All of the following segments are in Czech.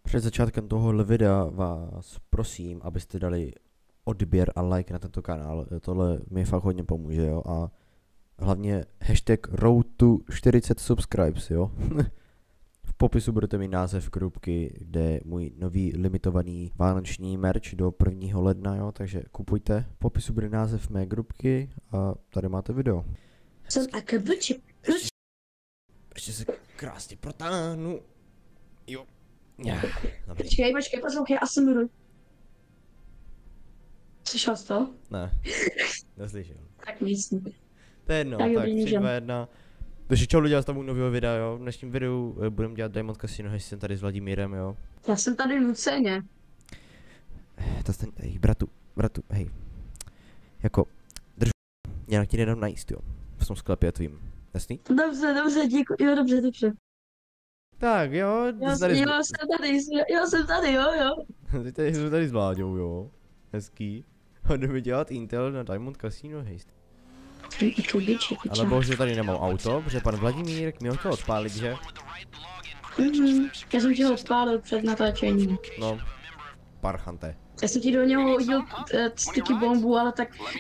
Před začátkem tohohle videa vás prosím, abyste dali odběr a like na tento kanál. Tohle mi fakt hodně pomůže, jo. A hlavně hashtag road to 40 subscribes, jo. V popisu budete mít název grupky, kde je můj nový limitovaný vánoční merch do 1. ledna, jo. Takže kupujte. V popisu bude název mé grupky a tady máte video. Jsem také blčí. Ještě se krásně protáhnu. Jo. Dobrý. Počkej, poslouchej, asi budu. Slyšel jsi to? Ne, neslyšel. Tak nic. To je jedno, Tak tak dobrý, 3, můžem. 2, 1. Takže čau lidi, já stavu nového videa, jo. V dnešním videu budeme dělat Diamond Casino, jestli jsem tady s Vladimírem, jo. Já jsem tady nuceně. To jste, hej, bratu, hej. Jako, držu, nějak ti nedám najíst, jo. V tom sklepě tvým, jasný? Dobře, děkuji, jo, dobře. Tak jo, Já jsem tady, jo. Teď jsme tady s Vláďou, jo. Hezký. A jdeme dělat Intel na Diamond Casino, hej. Ale bohužel tady nemám auto, protože pan Vladimír mi ho chtěl odpálit, že? Já jsem ti ho odpálil před natáčením. No, parchante. Já jsem ti do něho hodil sticky bombu, ale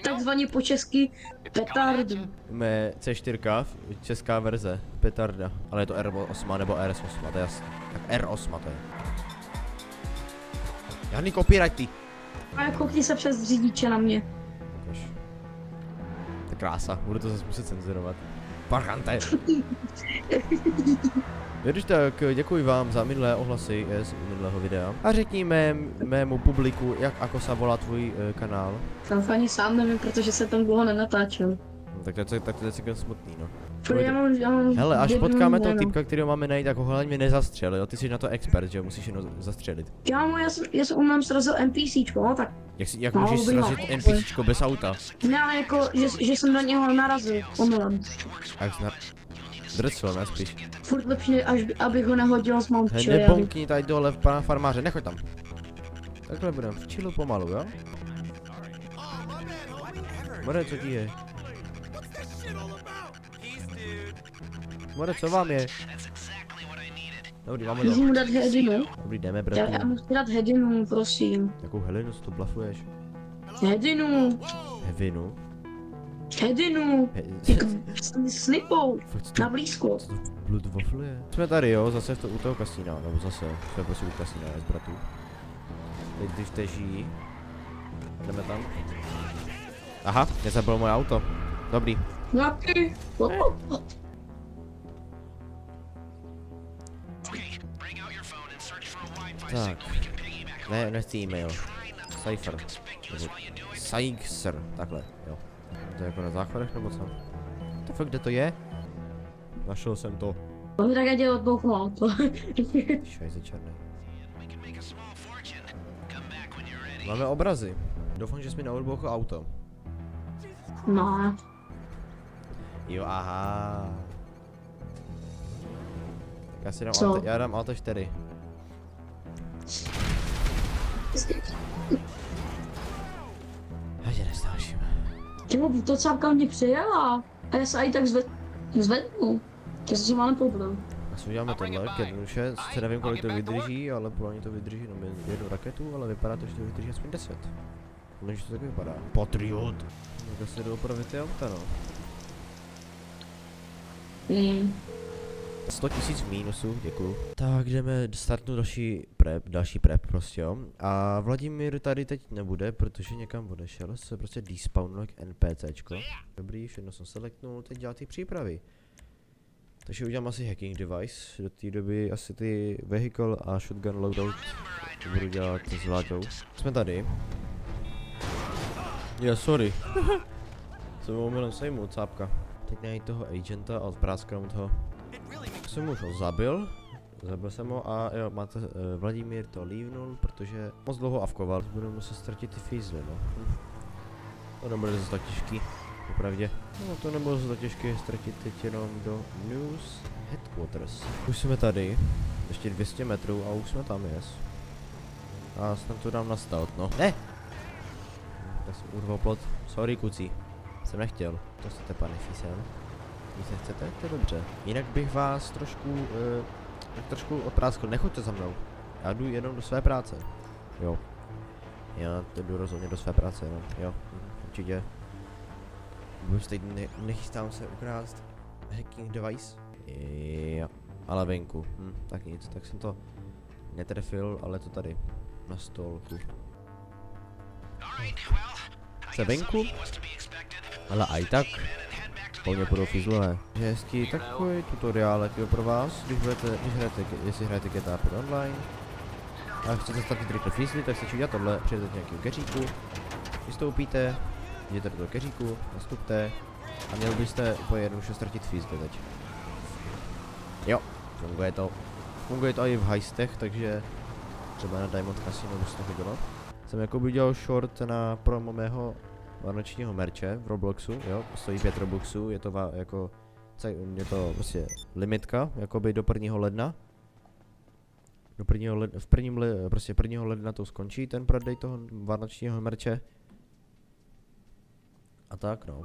takzvaně po česky petardu. Mé C4, česká verze, petarda, ale je to R8 nebo RS8, to je jasný. Tak R8 to je. Žádný copyrighty. A koukni se přes řidiče na mě. Ukaž. To je krása, budu to zase muset cenzurovat. Parchante. Když tak, děkuji vám za minulé ohlasy z minulého videa. A řekni mému publiku, jak ako sa volá tvůj kanál. Tam ani sám nevím, protože se tam dlouho nenatáčel. No, tak to je celkem smutný, no. Já mám Hele, až debilní potkáme toho jméno. typka, kterého máme najít, tak ho hlavně nezastřel, jo? Ty jsi na to expert, že jo? Musíš jenom zastřelit. Já jsem umím srazil NPCčko, no tak. Jak No, můžeš dobrý, srazit no. NPCčko bez auta? Ne, ale jako, že jsem na něho narazil, omylem. A jak jsi drcel, ne spíš. Furt lepší, abych ho nehodil z Mount Hej, Cherry. nebonkni tady dole v pana farmáře, nechoď tam. Takhle budem v chillu pomalu, jo? More, co ti je? More, co vám je? Dobrý, máme Můžu to. mu dát hedinu? Dobrý, jdeme, Já bratu. musím dát hedinu, prosím. Jakou Helenu si to blafuješ? Hedinu, Hevinu? hedinu. Snipou, Fakt co to, na blízko. co to blood waffle? Jsme tady, jo, zase u toho kasína, nebo zase, jsme prostě u kasína, z bratu. Teď když teží. Jdeme tam. Aha, mě zabilo moje auto. Dobrý. Nějaký. Tak. Ne, nechci e-mail. Cypher. Cypher, takhle, jo. To je jako na záchodech nebo co? To fakt, kde to je? Našel jsem to. To mi také dělat bouchlo to. Šajze černý. Máme obrazy. Doufám, že jsi mi naodbouchl auto. No, Jo, aha. Tak já si dám Co? auto, já dám auto 4. Já tě nestáším. tělo to cápka mě přijela. A já se i tak zvednu. Já jsem si mám problém. Asi uděláme tohle, jednoduše, sice nevím kolik to vydrží, ale podle mě to vydrží jenom jednu raketu, ale vypadá to, že to vydrží aspoň 10. Podle mě, že to tak vypadá. Patriot! Tak asi jdu opravit ty auta, no. 100 000 v mínusu, děkuju. Tak jdeme startnout další prep prostě, jo. A Vladimír tady teď nebude, protože někam odešel, se prostě despawnul jak NPCčko. Dobrý, všechno jsem selectnul, teď dělá ty přípravy. Takže udělám asi hacking device, do té doby asi ty vehicle a shotgun loadout budu dělat s Vláďou. Jsme tady. Sorry. Jsem omylem sejmul, cápka. Teď najít toho agenta a odprásknout ho. Jsem už ho zabil jsem ho a jo, máte, Vladimír to lívnul, protože moc dlouho avkoval. Budu muset ztratit ty fízly, no. To nebude zase tak těžký, popravdě. No to nebude zase tak těžké ztratit teď jenom do News Headquarters. Už jsme tady, ještě 200 metrů a už jsme tam, yes. A snad to dám na stealth, no. Ne! Tak jsem urval plot, sorry kucí. Jsem nechtěl, to jste pane Físel. Když nechcete, to je dobře. Jinak bych vás trošku odpráskl, nechoďte za mnou. Já jdu jenom do své práce. Jo. Já jdu rozhodně do své práce, no. Jo, určitě. Vůbec teď nechystám se ukrást hacking device. Jo, ale venku. Tak nic, tak jsem to netrefil, ale to tady na stolku. Se venku, ale aj tak plně budou fizlové. Hezký takový tutoriálek pro vás, jestli hrajete GTA 5 online a chcete startit rychle fizly, tak stačí udělat tohle, přijedete nějakého keříku, vystoupíte, jdete do toho keříku, nastupte a měl byste úplně jednoduše ztratit fizly teď. Jo, funguje to. Funguje to i v heistech, takže třeba na Diamond Casino by se to chodilo. Jsem jako by udělal short na promo mého vánočního merče v Robloxu, jo, stojí 5 Robuxů, je to je to prostě limitka, jakoby do 1. ledna. Do 1. ledna to skončí ten prodej toho vánočního merče. A tak no.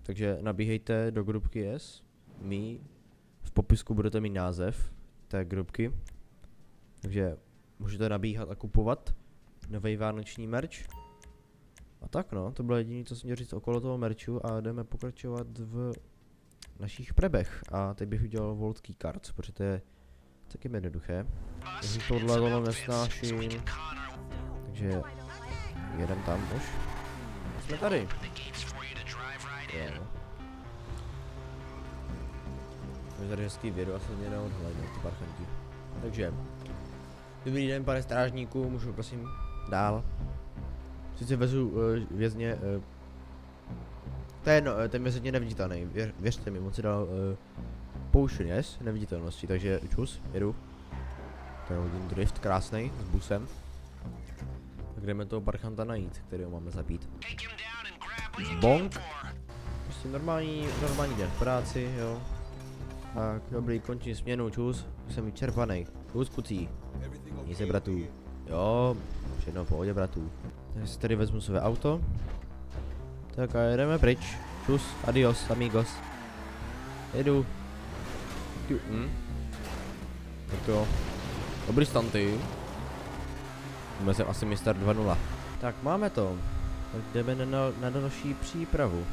Takže nabíhejte do grupky Yes, v popisku budete mít název té grupky. Takže můžete nabíhat a kupovat nový vánoční merch. A tak no, to bylo jediné, co jsem měl říct okolo toho merchu a jdeme pokračovat v našich prebech. A teď bych udělal Vault Key Cards, protože to je taky jednoduché. Takže tohle vám nesnáším. Takže jedem tam už. Jsme tady. Jo. Je tady hezký video a se mě neodhledne ty parchanti. Takže dobrý den, pane strážníku, můžu prosím dál. Sice vezu vězně, to je jedno, ten vězeň je neviditelný, věřte mi, on si dal potion, yes, neviditelnosti, takže čus, jedu. To je hodin drift krásnej s busem. Tak jdeme toho parchanta najít, kterého máme zabít. Bonk. Prostě normální den v práci, jo. Tak, dobrý, končím směnu, čus, jsem vyčerpaný. Čus, kucí. Nic bratů. Jo, všechno v pohodě, bratů. Takže si tady vezmu své auto. Tak a jedeme pryč. Čus, adios, amigos. Jedu. Tak jo. Dobrý stanty. Jsem asi Mr. 2.0. Tak máme to. Tak jdeme na další přípravu.